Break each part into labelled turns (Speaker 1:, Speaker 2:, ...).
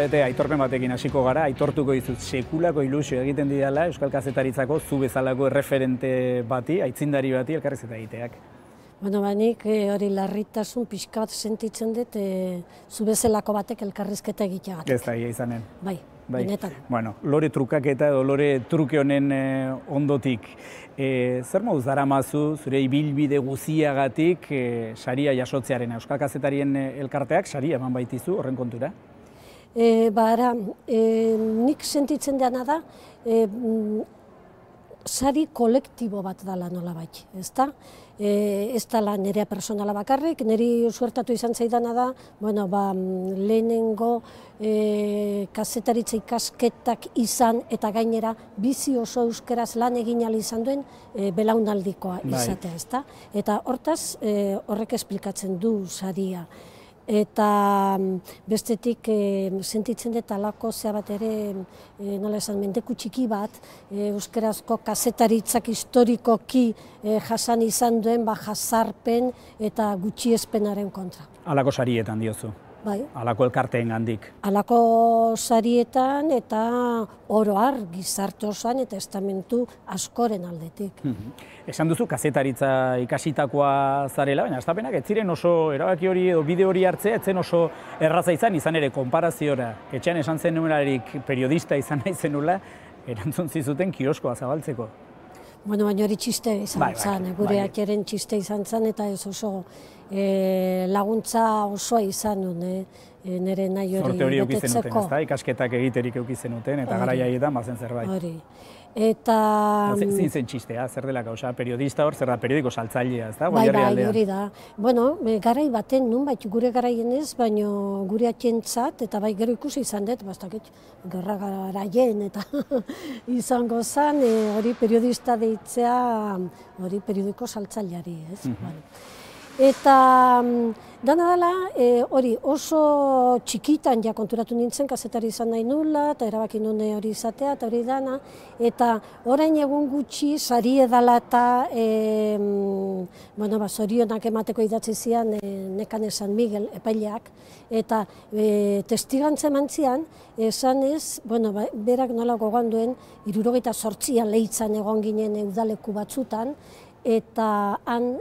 Speaker 1: bete aitorpen batekin hasiko gara, aitortuko dizut sekulako ilusio egiten didala Euskal Kazetaritzako zu bezalako erreferente bati, aitzindari bati elkarrizketa egiteak.
Speaker 2: Bueno, nik hori larritasun pixka bat sentitzen dut zu bezalako batek elkarrizketa egiteagatik.
Speaker 1: Ez da izanen.
Speaker 2: Bai, benetan.
Speaker 1: Bueno, lore trukaketa edo lore truke honen ondotik. Zer moduz daramazu zure ibilbide guziagatik saria jasotzearen Euskal Kazetarien elkarteak saria eman baitizu horren kontura?
Speaker 2: Nik sentitzen dena da sari kolektibo bat dela nolabait, ezta? Ez dela nerea personala bakarrik, niri suertatu izan zaidana da, lehenengo kazetaritza ikasketak izan eta gainera bizi oso euskeraz lan egin ahal izan duen belaunaldikoa izatea, ezta? Eta hortaz horrek esplikatzen du saria. Eta bestetik sentitzen dut alako zea bat ere, nola esan, mendeku txiki bat, euskerazko kazetaritzak historikoki jasan izan duen jazarpen eta gutxiespenaren kontra.
Speaker 1: Alako sarietan diozu?
Speaker 2: Bai.
Speaker 1: Alako elkarteen gandik?
Speaker 2: Alako sarietan eta oroar gizarte osoan eta estamentu askoren aldetik.
Speaker 1: Esan duzu kazetaritza ikasitakoa zarela, baina hastapenak ez ziren oso erabaki hori edo bide hori hartzea, ez zen oso erraza izan ere konparaziora. Etxean esan zen numerarik periodista izan nahi zenula, erantzun zizuten kioskoa zabaltzeko.
Speaker 2: Baina hori txiste izan zen, gureak eren txiste izan zen eta ez oso laguntza osoa izan nuen, nire nahi hori betetzeko.
Speaker 1: Sorte hori eukizen duten, ezta? Ikasketak egiterik eukizen duten eta garaia egitan bazen zerbait.
Speaker 2: Hori. Eta...
Speaker 1: Zin zen txistea, zer dela gauza, periodista hor, zer da, periodiko saltzailea, ezta?
Speaker 2: Bai, hori da. Bueno, garai baten, nunbait gure garaien ez, baina gure atxentzat, eta bai gero ikusi izan dut, bastakit, gerra garaien eta izango zen, hori periodista deitzea, hori periodiko saltzaileari, ez? Eta dana dela, hori oso txikitan ja konturatu nintzen, kazetari izan nahi nula, eta erabaki nune hori izatea, eta hori dana, eta orain egun gutxi, sari edala eta zorionak emateko idatzi zian Nekane San Miguel epaileak, eta testigantza eman zian, esan ez, berak nola gogoan duen, 78an lehitzan egon ginen udaleku batzutan, eta han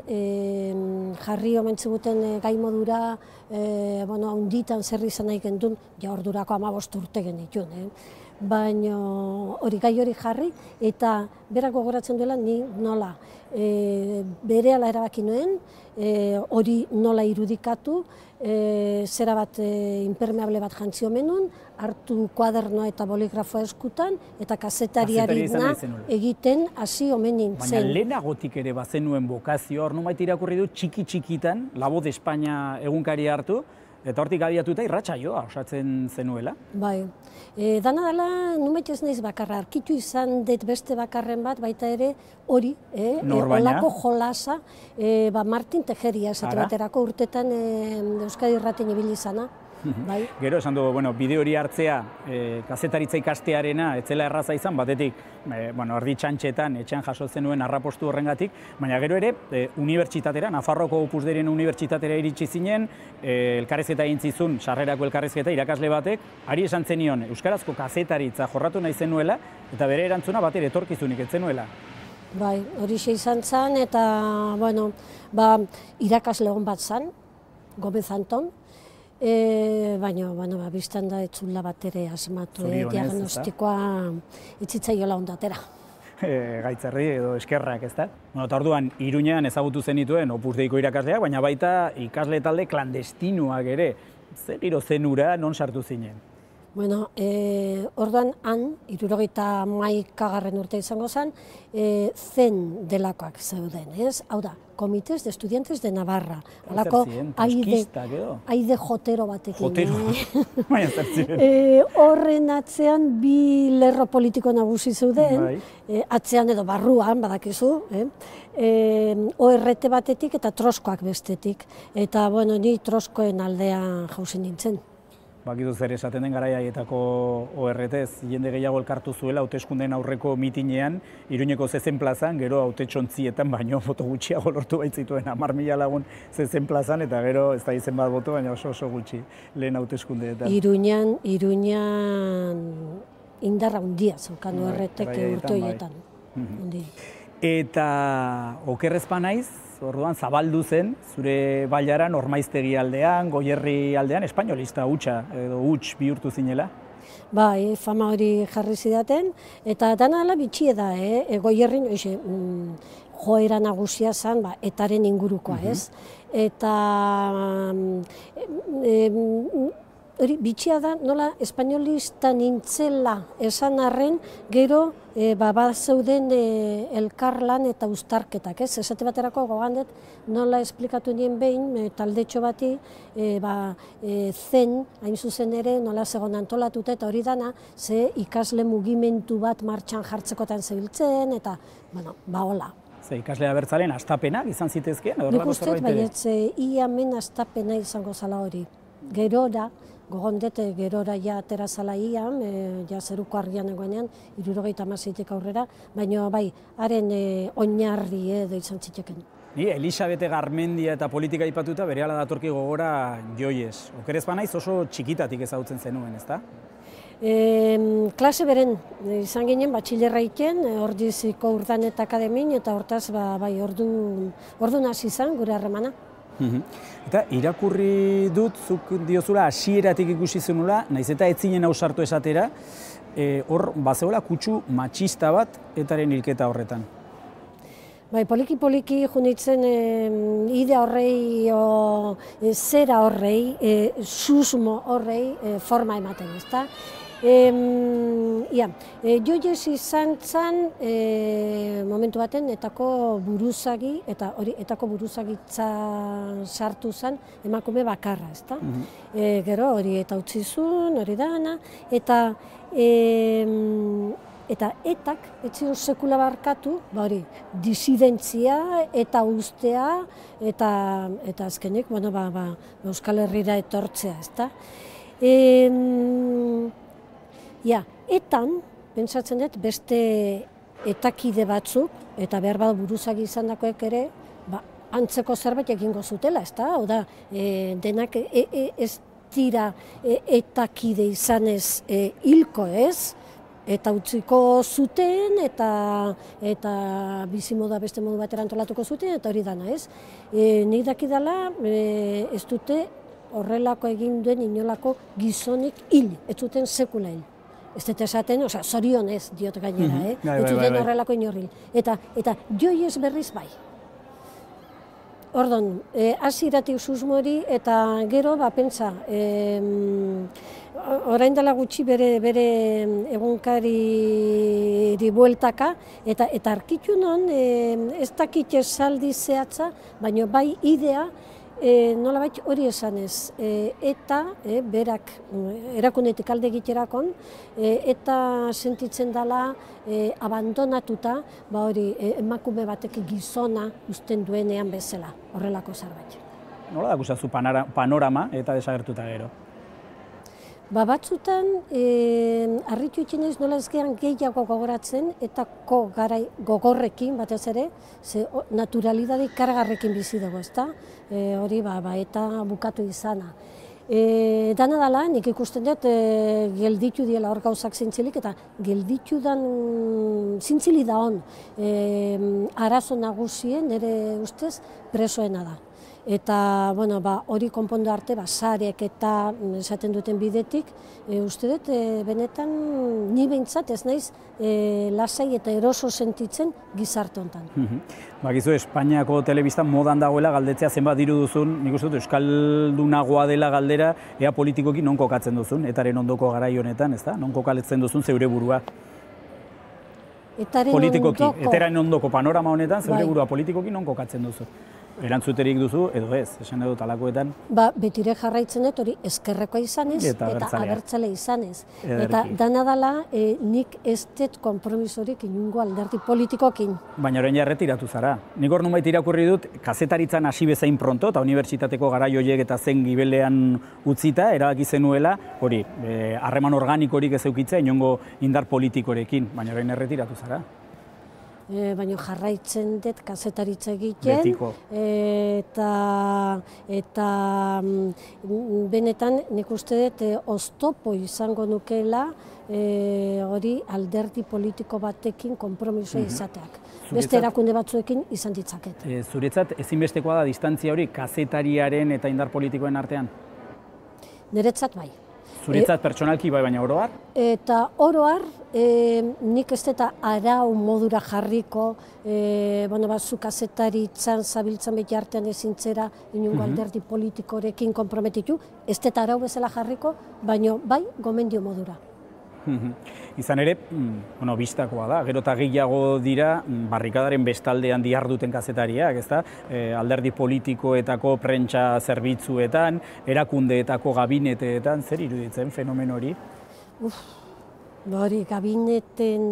Speaker 2: jarri omen ziguten gai modura, handitan zer izan nahi gendun, ja ordurako 15 urte genituen. Baina hori gai hori jarri, eta berak gogoratzen duela ni nola berehala erabaki nuen, hori nola irudikatu, zera bat impermeable bat jantzi omenun, hartu kuadernoa eta boligrafoa eskutan, eta kazetariari egiten hasi omen nintzen.
Speaker 1: Baina lehenagotik ere bazenuen bokazio, hor nonbait irakurri du txiki-txikitan, La Voz de España egunkari hartu, eta hortik abiatuta irratsaioa osatzen zenuela? Bai.
Speaker 2: Dana dela, nunbait ez naiz bakarra, arkitu izan dut beste bakarren bat, baita ere hori, olako jolasa, Martin Tejeria esate baterako urtetan Euskadi Irratien ibili izana.
Speaker 1: Gero, esan du, bide hori hartzea kazetaritza ikastearena etzela erraza izan, batetik, erdi txantxetan, etxean jasotzen nuen arrapostu horrengatik, baina gero ere, unibertsitatera, Nafarroko Opus Deien unibertsitatera iritsi zinen, elkarrizketa egin zizun, sarrerako elkarrizketa irakasle batek, ari esan zenion, euskarazko kazetaritza jorratu nahi zenuela, eta bere erantzuna bat ere etorkizunik ez zenuela.
Speaker 2: Bai, hori izan zen, eta, irakasle hon bat zen, Gomez Anton, baina biztan da etzula bat ere asmatu, diagnostikoa itzitzaiola ondatera.
Speaker 1: Gaitzerri edo eskerrak, ez da? Eta orduan, Iruñean ezagutu zenituen Opus Deiko irakasleak, baina baita ikasle talde klandestinuak ere. Zer giro zenura non sartu zinen?
Speaker 2: Bueno, orduan han, 71. urte izango zen, zen delakoak zeuden, ez? Hau da, Comités de Estudiantes de Navarra. Alako aide jotero batekin.
Speaker 1: Jotero? Baina zer ziren.
Speaker 2: Horren atzean bi lerro politiko nagusi zeuden, atzean edo barruan, badakizu, ORT batetik eta troskoak bestetik. Eta, ni troskoen aldean jauzen nintzen.
Speaker 1: bakizu zer esaten den garaiaietako ORT-ez, jende gehiago elkartu zuela hauteskundeen aurreko mitinean, Iruñeko zezen plazan, gero hautetxontzietan, baino foto gutxiago lortu baitzituen 10.000 lagun zezen plazan, eta gero ez da izen bat boto, baina oso gutxi lehen hauteskundeetan.
Speaker 2: Iruñan indarra handia zeukan ORT-ek urte horietan.
Speaker 1: Eta okerrezpa naiz, orduan zabaldu zen, zure bailaran Ormaiztegi aldean, Goierri aldean, espainolista hutsa edo huts bihurtu zinela?
Speaker 2: Bai, fama hori jarri zidaten, eta dana ala bitxie da, Goierrin, joera nagusia zen, etaren ingurukoa, ez? Eta hori bitxia da, nola espainolista nintzela esan arren, gero zeuden elkarlan eta uztarketak, ez? Esate baterako gogandet nola esplikatu nien behin taldetxo bati zen, hain zuzen ere, nola zegoen antolatuta eta hori dana, ze ikasle mugimendu bat martxan jartzekotan zebiltzen, eta, hola.
Speaker 1: Ze ikasle abertzalen astapenak izan zitezkeen?
Speaker 2: Nik uste, baietz, ia men astapena izango zala hori. Gerora, gogondet gerora ja atera zala ian, ja zeruko argian egoenean, 76tik aurrera, baina bai, haren oinarri edo izan zitekeen.
Speaker 1: Ni Elisabete Garmendia eta politika aipatuta berehala datorki gogora Joies. Okerez banaiz oso txikitatik ezagutzen zenuen, ezta?
Speaker 2: Klase beren izan ginen, batxilerra iken, Ordiziko Urdanet Akademin, eta hortaz, ordu hasi izan gure harremana.
Speaker 1: Eta irakurri dut, zuk diozula, hasieratik ikusi zenula, naiz eta ez zinen ausartu esatera, hor bazeola kutsu matxista bat etaren hilketa horretan.
Speaker 2: Bai, poliki junitzen idea horrei, zera horrei, susmo horrei forma ematen, ezta? Joies izan zen momentu baten etako buruzagi, eta hori etako buruzagitza sartu zen emakume bakarra, ezta? Gero hori eta utzi zuen, hori dana, eta etak, etzion sekula barkatu, hori, disidentzia eta ustea, eta azkenik, Euskal Herrira etortzea, ezta? Etan, pentsatzen dut, beste etakide batzuk, eta behar bat buruzagi izan dakoek ere, antzeko zerbait egingo zutela, ezta? Oda, denak ez dira etakide izanez hilko ez, eta utziko zuten, eta bizimoda beste modu batera antolatuko zuten, eta hori dana, ez? Nik dakidala, ez dute horrelako egin duen inolako gizonik hil, ez zuten sekula hil. Ez dut esaten, zorionez diot gainera, ez zuten horrelako inorril. Eta Joies berriz bai. Ordon, hasieratik susmori eta gero, pentsa, orain dela gutxi bere egunkari bueltaka, eta arkitu non, ez dakit esaldi zehatza, baina bai idea, nolabait hori esanez, eta berak erakundetik alde egiterakon, eta sentitzen dela abandonatuta, hori emakume batek gizona uzten duenean bezala, horrelako zerbait.
Speaker 1: Nola da gustazu panorama eta desagertuta gero?
Speaker 2: Batzutan, harritu itxen ez nola ez gehan gehiago gogoratzen, eta garai gogorrekin, batez ere, naturalidade kargarrekin bizi dago, ezta? Hori, eta bukatu izana. Dana dala, nik ikusten dut, gelditu diela hor gauzak zintzilik, eta gelditu dan zintzili da hon, arazo nagusien, nire ustez, presoena da. Eta, hori konpondu arte, sarek eta esaten duten bidetik, uste dut, benetan, ni behintzat ez naiz lasai eta eroso sentitzen gizarte honetan.
Speaker 1: Bakizu, Espainiako telebistan modan dagoela galdetzea zenbat diru duzun, nik uste dut, euskaldunagoa dela galdera, ea politikoki non kokatzen duzun, etaren ondoko garai honetan, ezta? Non kokatzen duzun zeure burua? Politikoki, etaren ondoko panorama honetan, zeure burua politikoki non kokatzen duzu? erantzuterik duzu edo ez, esan dut alakoetan.
Speaker 2: Betire jarraitzen dut hori ezkerrekoa izanez eta abertzale izanez. Eta dana dela nik ez dut konpromisorik inungo alderdi politikokin.
Speaker 1: Baina orain erretiratu zara. Nik hor nunbait irakurri dut, kazetaritzan hasi bezain pronto, eta unibertsitateko garai horiek eta zen gibelean utzita, erabaki zenuela, hori, harreman organikorik ez eukitzea, inongo indar politikorekin, baina orain erretiratu zara.
Speaker 2: Baina jarraitzen dut kazetaritza egiten, eta benetan nik uste dut oztopo izango nukeela hori alderdi politiko batekin konpromisoa izateak. Beste erakunde batzuekin izan ditzaket.
Speaker 1: Zuretzat ezinbestekoa da distantzia hori kazetariaren eta indar politikoen artean?
Speaker 2: Niretzat bai.
Speaker 1: Zuretzat pertsonalki bai, baina oro har?
Speaker 2: Eta oro har, nik ez dut arau modura jarriko, zu kazetaritzan zabiltzan beti artean ezintzera inungo alderdi politikorekin konprometitu, ez dut arau bezala jarriko, baina bai gomendio modura.
Speaker 1: Izan ere, bistakoa da, gero eta gehiago dira barrikadaren bestaldean diharduten kazetariak, ezta? Alderdi politikoetako prentsa zerbitzuetan, erakundeetako gabineteetan, zer iruditzen fenomen hori?
Speaker 2: Hori, gabineten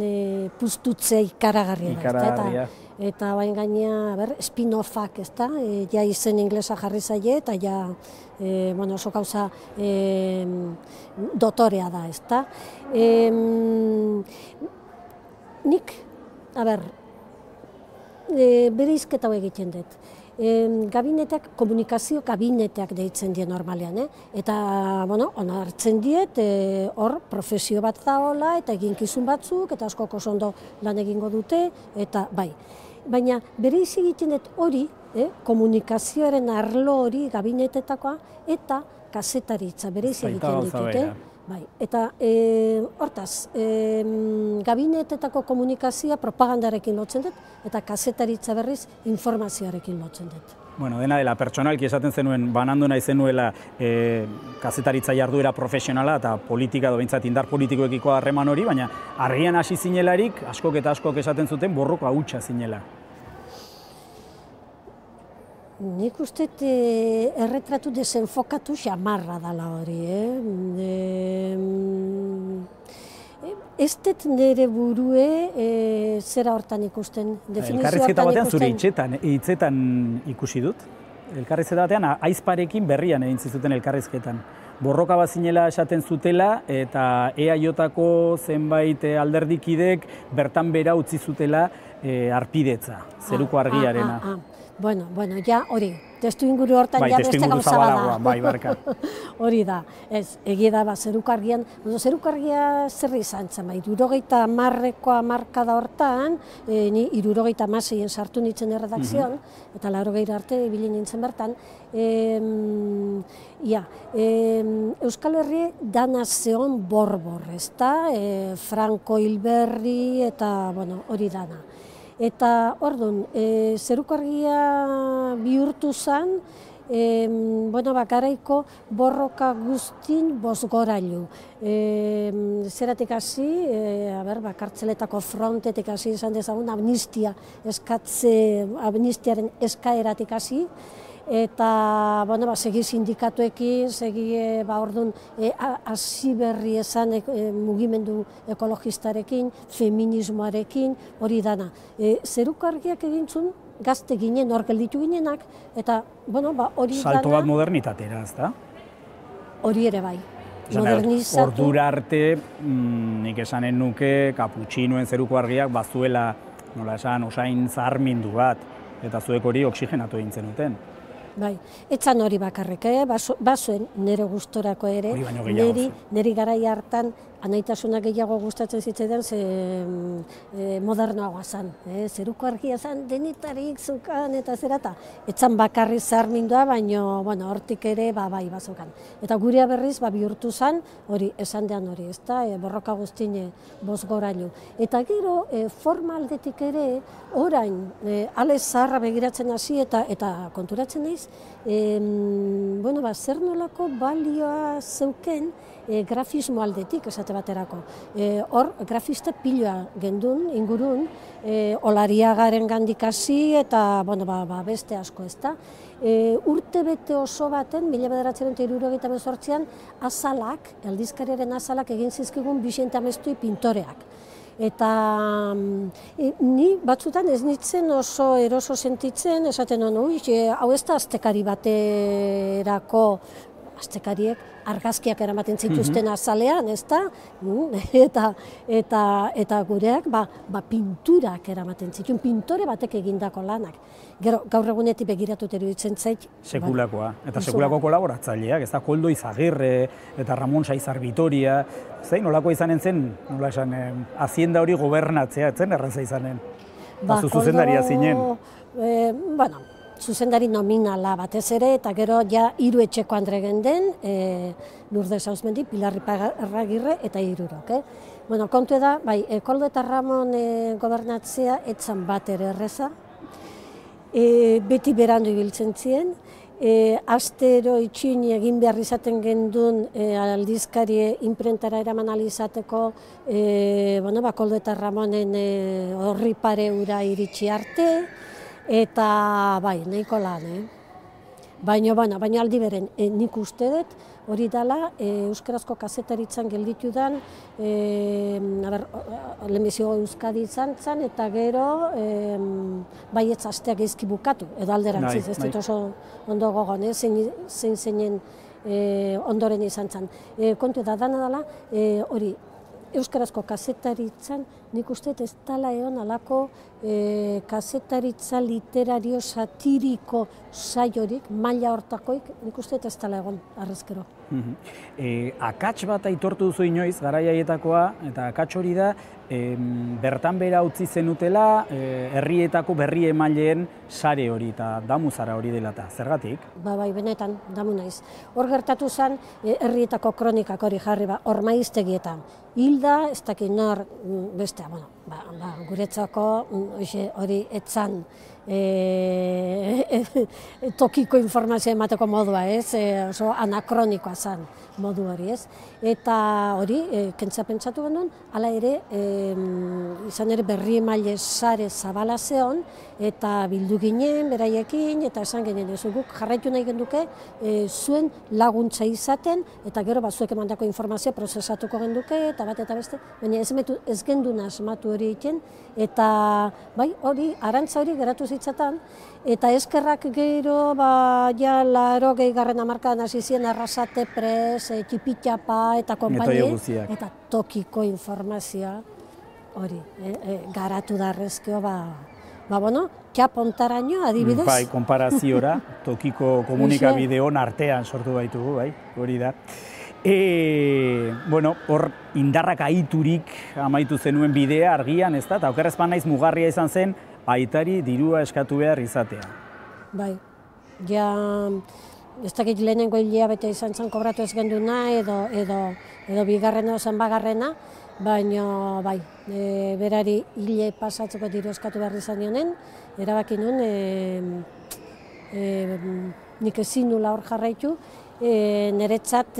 Speaker 2: puztutzea ikaragarria da. Eta bain gainea, spin-offak, ezta? Ja izen inglesa jarri zaie, eta ja oso gauza dotorea da, ezta? Nik, bereizketa hau egiten dut. Gabineteak, komunikazio gabineteak deitzen die normalean, eta onartzen diet, hor profesio bat daola, eta eginkizun batzuk, eta askok oso ondo lan egingo dute, eta bai. Baina bereiz egiten dut hori, komunikazioaren arlo hori gabinetetakoa, eta kazetaritza bereiz egiten ditute. Eta hortaz, gabinetetako komunikazioa propagandarekin lotzen dut, eta kazetaritza berriz informazioarekin lotzen dut.
Speaker 1: Dena dela, pertsonalki esaten zenuen, banandu nahi zenuela kazetaritza jarduera profesionala eta politika edo behintzat indar politikoekiko harreman hori, baina argian hasi zinelarik, askok eta askok esaten zuten, borroka hutsa zinela.
Speaker 2: Nik uste erretratu desenfokatu xamarra dela hori. Ez dut nire burue zera hortan ikusten, definizio hortan ikusten.
Speaker 1: Elkarrizketa batean zure hitzetan ikusi dut. Elkarrizketa batean aizparekin berrian egin zizuten elkarrizketan. Borroka bazinela esaten zutela eta EAJ-ko zenbait alderdikidek bertan bera utzi zutela arpidetza, zeruko argiarena.
Speaker 2: Ja hori, testu inguru hortan ja beste gauza bada.
Speaker 1: Bai, barka.
Speaker 2: Hori da, egia da, zeruko argian, zeruko argia zer izan zen, 70ko hamarkada hortan, ni 76 sartu nintzen erredakzioan, eta 80 arte ibili nintzen bertan, Euskal Herri dana zeon borbor, ezta, Franco Hilberri eta hori dana. Eta orduan, zeruko argia bihurtu zen, garaiko borroka guztin bozgorailu. Zeratik hasi, kartzeletako frontetik hasi izan dezagun, amnistiaren eskaeratik hasi, eta segi sindikatuekin, segi hasi berri esan mugimendu ekologistarekin, feminismoarekin, hori dana. Zeruko argiak egintzun, gazte ginen, hor gelditu ginenak, eta hori dana...
Speaker 1: Salto bat modernitatera, ez da?
Speaker 2: Hori ere bai. Modernizatu...
Speaker 1: Ordura arte, nik esanen nuke, kaputxinoen zeruko argiak bazuela, nola esan, osain zaharmindu bat, eta zuek hori oxigenatu egin zenuten.
Speaker 2: Bai, etzan hori bakarrik, bazuen nire gustorako ere, niri garai hartan anaitasuna gehiago gustatzen zitzaidan, ze modernoagoa zen. Zeruko argia zen, denetarik zukan eta zerata. Etzan bakarri zaharmindua, baina hortik ere bai bazukan. Eta gurea berriz bihurtu zen, hori esan dean hori, ezta, borroka guztine bozgorailu. Eta gero, forma aldetik ere, orain, ale zaharra begiratzen hasi eta konturatzen naiz, zer nolako balioa zeuken grafismo aldetik, esate baterako. Hor, grafista piloa gendun, ingurun, Olariagaren gandik hasi eta beste asko, ezta. Urte bete oso baten, 1978an, azalak, aldizkariaren azalak egin zizkigun Bixente Amestui pintoreak. Eta ni batzutan ez nintzen oso eroso sentitzen, esaten hau ez da aztekari baterako, aztekariek argazkiak eramaten zituzten azalean, ezta? Eta gureak pinturak eramaten zituen, pintore batek egindako lanak. Gero, gaur egunetik begiratut eruditzen zait.
Speaker 1: Sekulakoa, eta sekulako kolaboratzaileak, ez da, Koldo Izagirre eta Ramon Saizar Vitoria, zein nolako izanen zen, nola esan, hazienda hori gobernatzea, etzen erraza izanen? Zuzendaria zinen?
Speaker 2: Zuzendari nominala batez ere, eta gero ja 3 etxeko andre genden, Lourdes Auzmendi, Pilar Erragirre eta 3. Kontu da, Koldo eta Ramon gobernatzea etzan bat ere erreza, beti berandu ibiltzen ziren, astero itxini egin behar izaten gendun aldizkari imprentara eraman alizateko Koldo eta Ramonen horri pare ura iritsi arte, eta nahiko lan, Baina aldi beren, nik uste dut, hori dela, euskarazko kazetaritzan gelditu den, lehenbizio Euskadi izan zen, eta gero, baietz asteak izki bukatu, edo alderantziz, ez dut oso ondo gogon, zein ondoren izan zen. Kontu da, dana dela, hori, euskarazko kazetaritzan, nik uste ez dela egon alako kazetaritza literario satiriko saiorik, maila hortakoik, nik uste ez dela egon, arrezkero.
Speaker 1: Akats bat aitortu duzu inoiz, garai haietakoa, eta akats hori da, bertan bera utzi zenutela, herrietako berri emaileen sare hori eta damuzara hori dela eta, zergatik?
Speaker 2: Benetan, damu naiz. Hor gertatu zen, herrietako kronikak hori jarri, ormaiztegietan. Hilda, ez dakit nor, bestea, guretzako hori etzan tokiko informazioa emateko modua, oso anakronikoa zen modu hori, Eta hori, kentza pentsatu genuen, hala ere, izan ere berri emaile sare zabala zeon, eta bildu ginen, beraiekin, eta esan ginen, guk jarraitu nahi genduke, zuen laguntza izaten, eta gero zuek emandako informazioa prozesatuko genduke, eta bat eta beste, baina ez genduna asmatu hori egiten, eta hori, arantza hori geratu zitzatan, eta eskerrak gero, ja 80. hamarkadan hasi ziren Arrasate Press, Txipitxapa eta konpainie, eta tokiko informazioa hori, garatu darrezkeo, txapontaraino adibidez.
Speaker 1: Konparaziora, tokiko komunikabideon artean sortu baitugu, hori da. Hor indarrak aiturik amaitu zenuen bidea argian, ez da, eta okerrez naiz mugarria izan zen, aitari dirua eskatu behar izatea.
Speaker 2: Ez dakit lehenengo hilea bete izan zen kobratu ez genduna edo bigarrena zen bagarrena, baina berari hile pasatzeko diru eskatu behar izan dionen, erabaki nuen nik ezin nula hor jarraitu, niretzat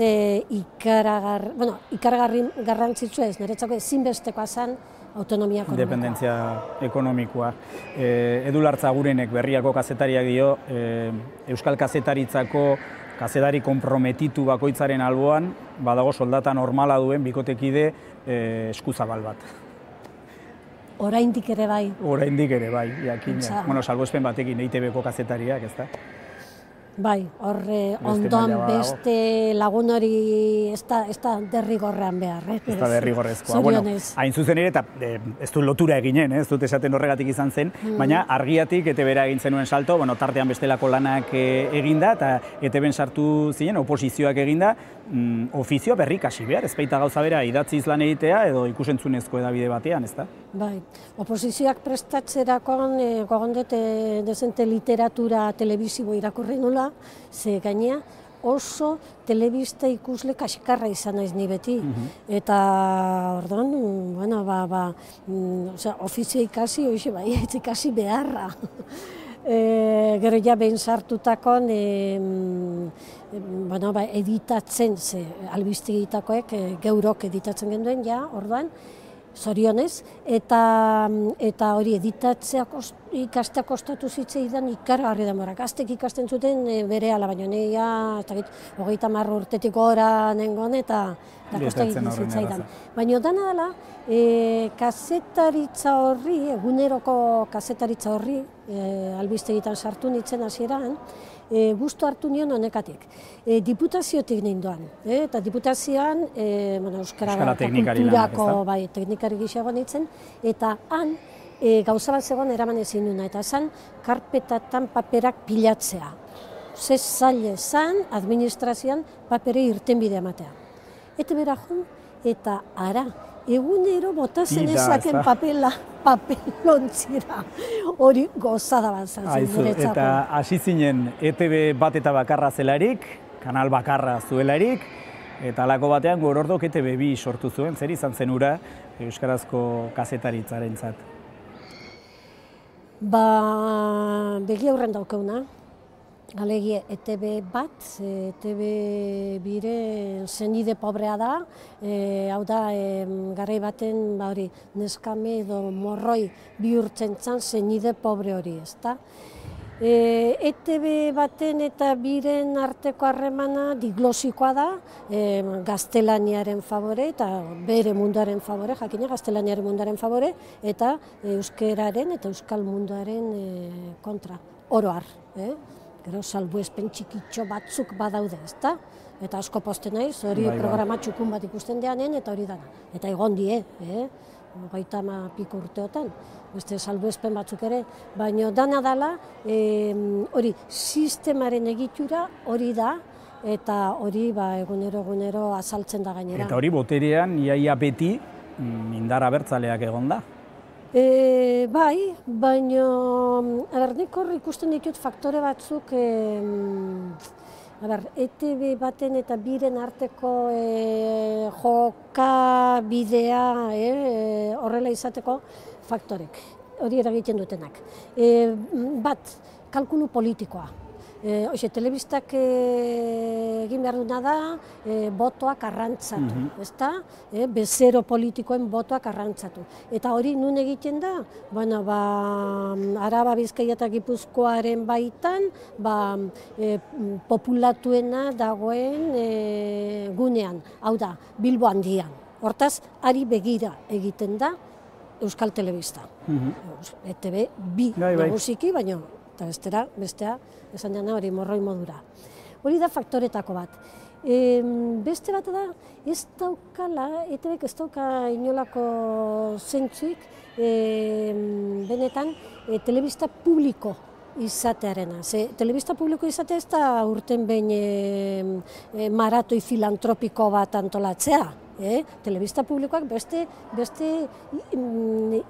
Speaker 2: ikaragarri garrantzitsua ez, niretzako ezinbestekoa zen autonomia ekonomikoa.
Speaker 1: Independentzia ekonomikoa. Edu Lartzagurenek berriako kazetariak dio, Euskal Kazetaritzako kazetari konprometitu bakoitzaren alboan, badago soldata normala duen bikotekide eskuzabal bat.
Speaker 2: Oraindik ere bai.
Speaker 1: Oraindik ere bai, jakina. Salbuespen batekin EITB-ko kazetariak, ez da?
Speaker 2: Ondoan beste lagun hori ez da derrigorrean behar.
Speaker 1: Ez da derrigorrezkoa. Hain zuzen ere, eta ez du lotura eginen, ez dut esaten horregatik izan zen, baina argiatik ETB-ra egin zenuen salto, tartean bestelako lanak eginda, eta ETB-en sartu zinen, oposizioak eginda, ofizioa berrikasi behar, ez baita gauza bera idatziz lan egitea, edo ikusentzunezko edabide batean, ez da?
Speaker 2: Oposizioak prestatzerakoan gogondete dezente literatura telebizibo irakurri nula, ze gainea oso telebista ikusle kaskarra izan naiz ni beti. Eta orduan, ofizio ikasi, ikasi beharra. Gero ja behin sartutakon editatzen, albistegitakoek geurok editatzen genduen, ja, orduan, zorionez, eta hori editatzea ikastea kostatu zitzaidan ikaragarri denbora. Gaztek ikasten zuten bere ala, baina nire, 30 urtetik gora nengon eta kostatu zitzaidan. Baina dana dela, kazetaritza horri, eguneroko kazetaritza horri, albistegitan sartu nintzen hasieran, gustu hartu nion honekatik. Diputaziotik ninduan, eta diputazioan, euskara kulturako teknikari gixago nintzen, eta han gauza bat zegoen eraman ezin duna, eta esan karpetatan paperak pilatzea. Ze zaila esan, administrazioan papere irtenbide ematea. Eta bera jun, eta ara, egunero botazen ezaken papelontzira. Hori gozada bat zazen guretzako.
Speaker 1: Eta hasi zinen ETV bat eta bakarra zelarik, kanal bakarra zuelarik, eta alako batean Gorordok ETV 2 sortu zuen, zer izan zen ura euskarazko kazetaritzaren-zat?
Speaker 2: Begi aurren daukauna, alegia ETV bat, ETV bire zenide pobrea da, hau da, garai baten neskame edo morroi bihurtzen zan zenide pobre hori, ezta? ETV baten eta biren arteko harremana diglosikoa da, gaztelaniaren favore eta bere munduaren favore, jakina gaztelaniaren munduaren favore, eta euskeraren eta euskal munduaren kontra, oro har. Gero salbuespen txikitxo batzuk badaude, ezta? Eta asko posten naiz, hori programa txukun bat ikusten deanen, eta hori dana. Eta egon die, 30 urteotan, beste salbuespen batzuk ere, baina dana dala, hori sistemaren egitura hori da, eta hori egunero azaltzen da gainera.
Speaker 1: Eta hori boterean iaia beti indar abertzaleak egon da?
Speaker 2: Bai, baina nik hor ikusten ditut faktore batzuk, ETV baten eta biren arteko jokabidea horrela izateko faktorek, hori eragiten dutenak. Bat, kalkulu politikoa. Telebistak egin behar duna da botoak arrantzatu, ezta? Bezero politikoen botoak arrantzatu. Eta hori nun egiten da? Araba, Bizkaia eta Gipuzkoaren baitan populatuena dagoen gunean, hau da, Bilbo handian. Hortaz, ari begira egiten da Euskal Telebista. ETV bi nagusiki, baina eta bestea, esan dena hori morroi modura. Hori da faktoretako bat. Beste bat da, ez daukala, ETVk ez dauka inolako zentzuik, benetan, telebista publiko izatearena. Telebista publiko izatea ez da urten behin maratoi filantropiko bat antolatzea. Telebista publikoak beste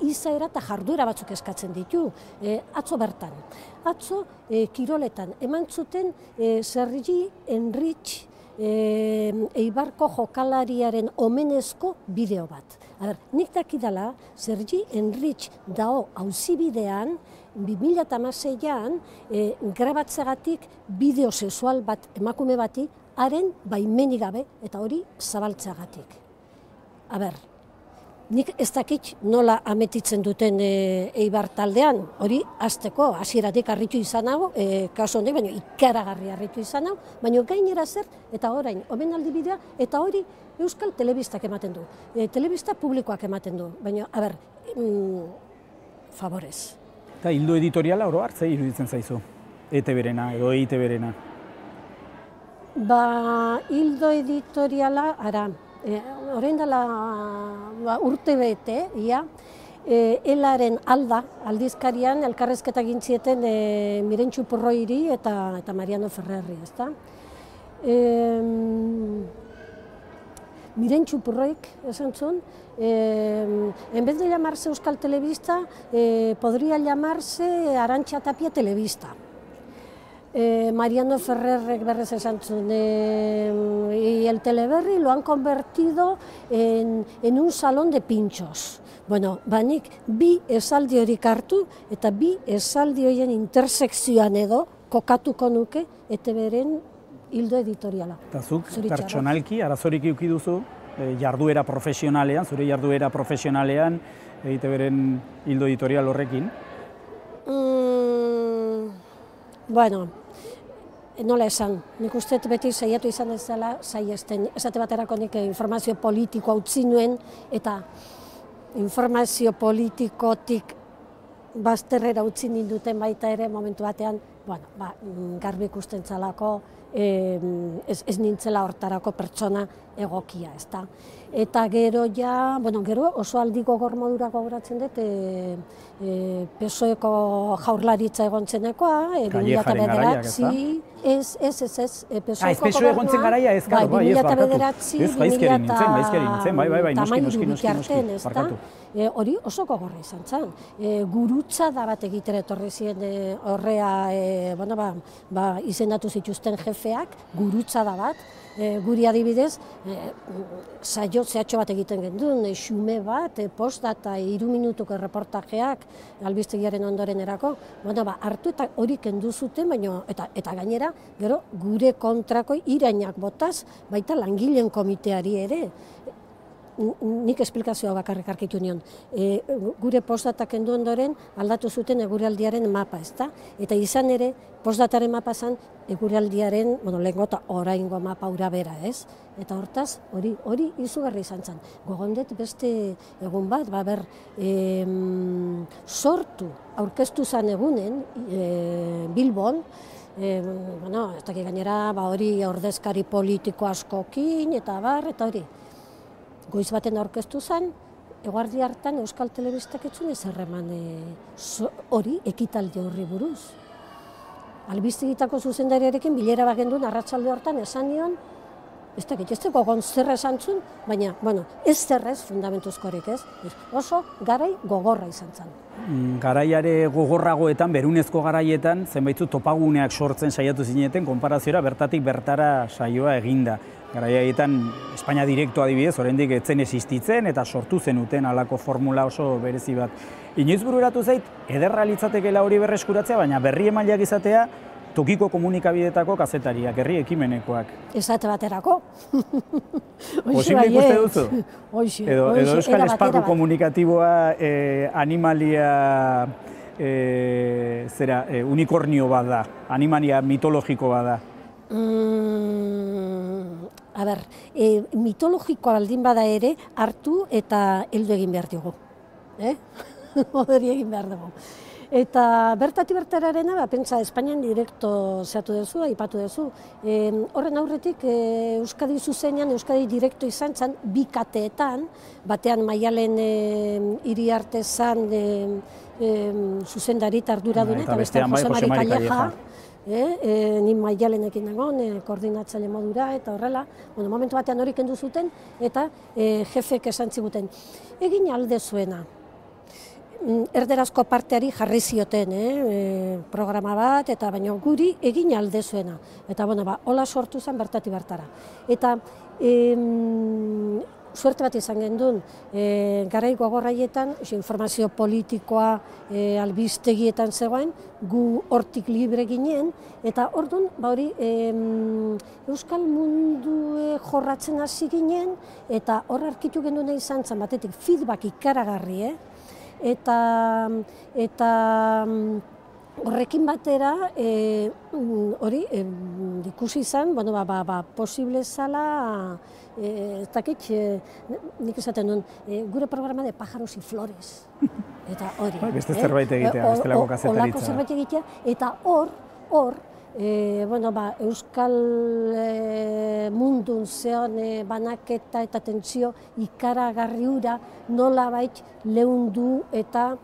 Speaker 2: izaera eta jarduera batzuk eskatzen ditu. Atzo bertan. Atzo kiroletan eman zuten Sergi Enrich Eibarko jokalariaren omenezko bideo bat. Nik dakidala Sergi Enrich dao auzibidean 2016an grabatzeagatik bideo sexual bat emakume bati haren baimenik gabe eta hori zabaltzeagatik. Nik ez dakit nola ametitzen duten Eibar taldean, hori hasteko hasieratik harritu izan hau, kasu honek, baina ikaragarri harritu izan hau, baina gainera zer, eta orain, omenaldi bidea, eta hori Euskal Telebistak ematen du, telebista publikoak ematen du, baina, favorez.
Speaker 1: Eta hildo editoriala oro hartzei iruditzen zaizu, ETB-rena edo EITB-rena?
Speaker 2: Hildo editoriala, orain dela urte bete, Elaren Alda, aldizkarian, elkarrezketa gintzieten Mirentxu Purroiri eta Mariano Ferrerri, ezta? Mirentxu Purroik, esan zuen, en vez de llamarse Euskal Telebista, podría llamarse Arantxa Tapia Telebista. Mariano Ferrerrek berrez esan zuen, y el Teleberri lo han convertido en un salón de pinchos. Bueno, nik bi esaldi horik hartu eta bi esaldi horien intersekzioan edo kokatuko nuke ETB-ren hildo editoriala.
Speaker 1: Eta zuk, pertsonalki, arazorik eduki duzu, jarduera profesionalean, zure jarduera profesionalean, ETB-ren hildo editorial horrekin?
Speaker 2: Bueno, nola esan, nik uste beti saiatu izan ez dela saiesten, esate baterako nik informazio politikoa utzi nuen, eta informazio politikotik bazterrera utzi ninduten baita ere momentu batean, garbi ikusten zalako, ez nintzela hortarako pertsona egokia, ezta. Eta gero gero oso aldi gogor modura gogoratzen dut, PSOEko jaurlaritza egon zenekoa, 2009, ez,
Speaker 1: PSOE egon zen garaia ez, bai,
Speaker 2: 2009, barkatu. Hori oso gogorra izan zen. Gurutza da bat egitera etorri ziren horrea izendatu zituzten jefeak, gurutza da bat, guri adibidez, saio zehatxo bat egiten gendun, xume bat, postdata, 3 minutuko reportajeak, albistegiaren ondoren erako, hartu eta hori kendu zuten, eta gainera, gero, gure kontrako irainak botaz, baita langileen komiteari ere. Nik esplikazioa bakarrik arkitu nion. Gure postdata kendu ondoren aldatu zuten eguraldiaren mapa, ezta? Eta izan ere, postdataren mapa zen eguraldiaren, lehengo eta oraingo mapa ura bera, ez? Eta hortaz, hori izugarri izan zen. Gogondet beste egun bat, sortu, aurkeztu zen egunen, Bilbon, ez dakik gainera, hori ordezkari politiko askokin, eta hori. Goiz baten aurkeztu zen, eguerdi hartan Euskal Telebistak etzun ez erreman hori ekitaldi horri buruz. Albistegitako zuzendariarekin bilera bagendun arratsalde hortan esan nion, ez gogon zer esan zuen, baina, ez zerrez fundamentuzkorik ez, oso garai gogorra izan zen.
Speaker 1: Garaiare gogorragoetan, berunezko garaietan, zenbaitzu topaguneak sortzen saiatu zineten, konparaziora bertatik bertara saioa eginda. Garaiaietan, Espainia Direkto adibidez, oraindik etzen existitzen eta sortu zenuten halako formula oso berezi bat. Inoiz bururatu zait, ederra litzatekeela hori berreskuratzea, baina berri emaileak izatea, tokiko komunikabidetako kazetariak, herri ekimenekoak.
Speaker 2: Esate baterako.
Speaker 1: Posible ikuste duzu? Edo Euskal Esparru komunikatiboa animalia unikornio bat da, animalia mitologiko bat da.
Speaker 2: Mitologikoa baldin bada ere, hartu eta heldu egin behar dugu. Oderi egin behar dugu. Eta bertatik bertararena, pentsa, Espainian Direkto zehatu duzu, aipatu duzu. Horren aurretik, Euskadi zuzenean, Euskadi Direkto izan zen, 2 kateetan, batean Maialen Iriarte zan zuzendari arduraduna, eta bestean Jose Mari Calleja. Ni Maialenekin dagoen, koordinatzaile modura, eta horrela, momentu batean hori kendu zuten, eta jefek esan ziguten. Egin alde zuena. Erderazko parteari jarri zioten programa bat, eta baina guri egin alde zuena. Eta hola sortu zen bertatik bertara. Eta suerte bat izan gendun, garai gogorraietan, informazio politikoa albistegietan zegoen, gu hortik libre ginen, eta orduan, hori, Euskal Mundu jorratzen hasi ginen, eta hor arkitu genduna izan zen, batetik feedback ikaragarri, eta horrekin batera, hori, ikusi izan, posible zala, ez dakit, nik esaten duen, gure programa de pájaros y flores. Eta hori.
Speaker 1: Beste zerbait egitea, bestelako kazetaritza.
Speaker 2: Olako zerbait egitea, eta hor, Euskal mundun zeon banaketa eta tentsio ikaragarri hura nolabait leundu eta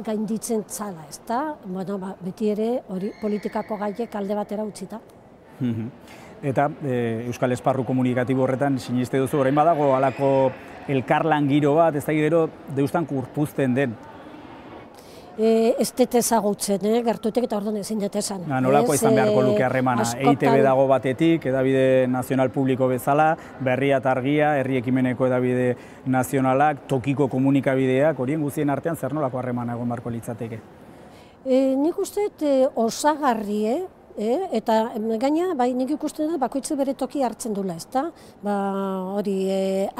Speaker 2: gainditzen zala, ezta? Beti ere hori politikako gaiek alde batera utzita.
Speaker 1: Eta Euskal Esparru komunikatibo horretan siniste duzu, orain badago halako elkarlan giro bat, ez da gero deustan kurpuzten den?
Speaker 2: ez dut ezagutzen, gertutik eta orduan ezin dut esan.
Speaker 1: Nolako izan beharko luke harremana? EITB dago batetik, edabide nazional publiko bezala, Berria eta Argia, herri ekimeneko edabide nazionalak, tokiko komunikabideak, horien guztien artean zer nolako harremana egon beharko litzateke?
Speaker 2: Nik uste osagarri, eta gaina, nik ikusten dut bakoitze bere toki hartzen dula, ezta?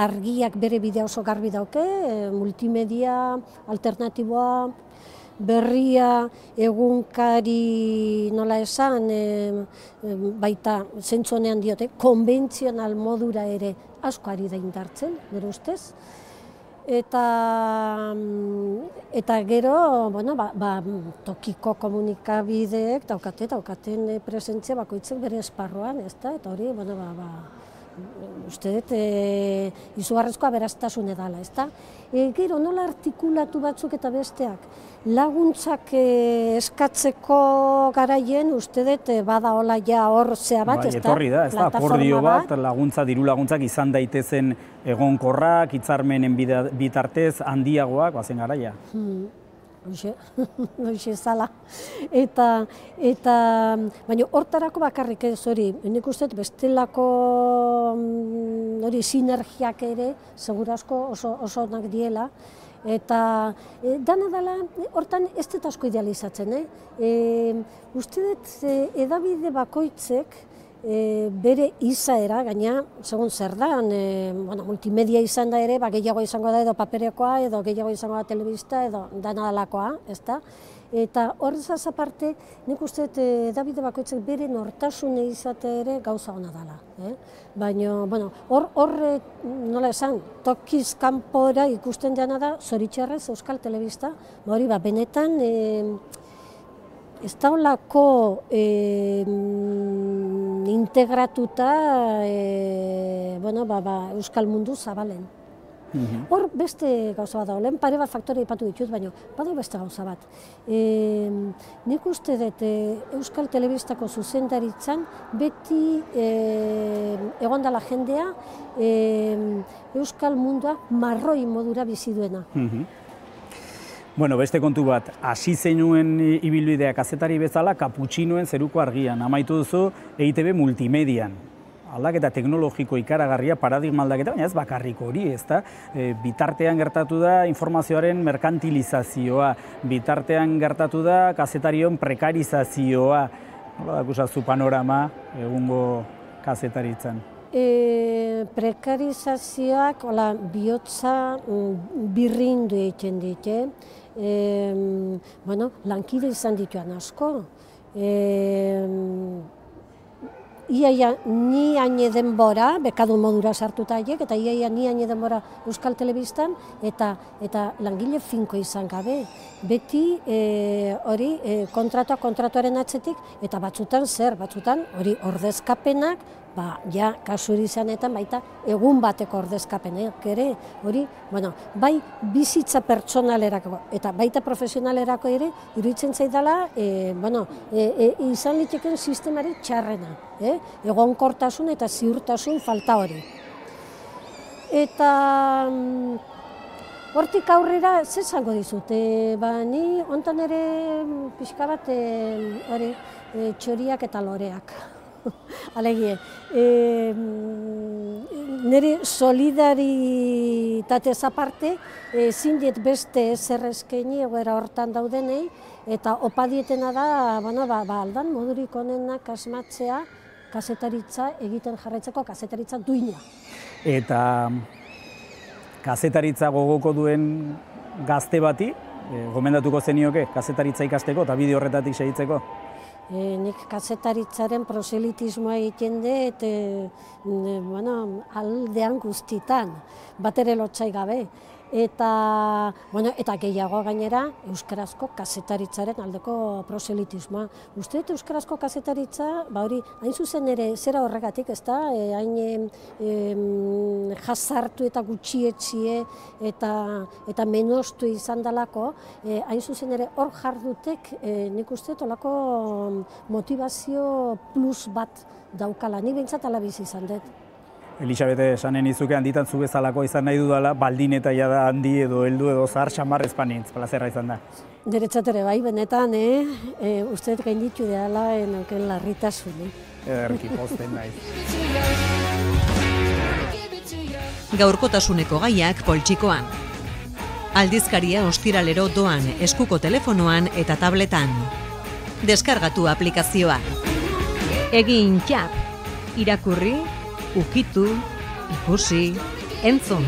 Speaker 2: Argiak bere bidea oso garbi dauke, multimedia, alternatiboa, Berria, egunkari, nola esan, baita zentzonean diote, konbentzional modura ere asko ari da indartzen, nire ustez. Eta gero, tokiko komunikabideek daukaten presentzia bakoitzek bere esparruan, ezta? Eta hori, uste dut, izugarrizko aberastasune dela, ezta? Gero, nola artikulatu batzuk eta besteak, laguntzak eskatzeko garaien, uste dut, bada hola ja hor zea bat, ezta?
Speaker 1: Etorri da, ezta, akordio bat, laguntza, diru laguntzak izan daitezen egonkorrak, hitzarmenen bitartez, handiagoak, bazen garaia.
Speaker 2: Hoxe zala. Baina hortarako bakarrik ez hori, nik uste bestelako sinergiak ere, segurazko oso onak diela, eta dana dela, hortan ez dut asko idealizatzen, uste dut edabide bakoitzek bere izaera, gaina, segun zer da, multimedia izan da ere, gehiago izango da edo paperekoa, edo gehiago izango da telebista, edo dana dalakoa, ezta? Eta horrezaz aparte, nik uste edabide bakoitzek bere nortasune izate ere gauza hona dela. Baina, hor, nola esan, tokiz kanpora ikusten dena da, zoritxarrez Euskal Telebista, hori benetan, ez da olako integratuta Euskal mundu zabalen. Hor beste gauza bat da, lehen pare bat faktore ipatu ditut, baina bada beste gauza bat. Nik uste dut Euskal Telebistako zuzendaritzan beti egon dela jendea Euskal mundua marroi modura bizi duena.
Speaker 1: Beste kontu bat, hasi zeinuen ibilbidea kazetari bezala kaputxinoen zeruko argian, amaitu duzu EITB multimedian. Aldaketa teknologiko ikaragarria, paradigma aldaketa, baina ez bakarrik hori, ezta? Bitartean gertatu da informazioaren merkantilizazioa, bitartean gertatu da kazetarion prekarizazioa. Nola dakusazu panorama egungo kazetaritzan?
Speaker 2: Prekarizazioak bihotza birrindu egiten dite, lankide izan dituan asko. Iaia ni haine denbora, bekadu modura sartuta haiek, eta iaia ni haine denbora Euskal Telebistan, eta langile finko izan gabe. Beti hori kontratuaren atzetik, eta batzutan hori ordezkapenak, kasu izanetan baita egun bateko ordezkapenak ere, hori, bai bizitza pertsonalerako eta baita profesionalerako ere, iruditzen zaidala, izan liteken sistemari txarrena, egonkortasun eta ziurtasun falta hori. Eta hortik aurrera, ze esango dizut, ni hontan ere pixka bat txoriak eta loreak. Alegie, nire solidaritatez aparte, zindiet beste ezer eskaini egoera hortan daudenei, eta opa dietena da, aldan modurik onenak asmatzea kazetaritza egiten jarraitzeko kazetaritza duina.
Speaker 1: Eta kazetaritza gogoko duen gazte bati, gomendatuko zenioke kazetaritza ikasteko eta bideo horretatik segitzeko?
Speaker 2: Nik kazetaritzaren proselitismoa egiten dut aldean guztitan, bat ere lotsai gabe. Eta gehiago gainera euskarazko kazetaritzaren aldeko proselitismoa. Uste dut euskarazko kazetaritza, hori, hain zuzen ere zera horregatik, ez da, hain jazartu eta gutxietxie eta menostu izan dalako, hain zuzen ere hor jardutek nik uste dut olako motivazio plus bat daukala, ni behintzat ala bizi izan dut.
Speaker 1: Elisabete esanen izuke handitan zu bezalako izan nahi dudala, baldin eta jada handi edo heldu edo zahar xamar ezpanintz, plazerra izan da.
Speaker 2: Niretzat ere bai, benetan, uste gainditu deala enoken larritasun.
Speaker 1: Erki pozten naiz.
Speaker 3: Gaurkotasuneko gaiak poltsikoan. Aldizkaria ostiralero doan eskuko telefonoan eta tabletan. Deskargatu aplikazioa. Egin txap, irakurri, ukitu, ikusi, entzun.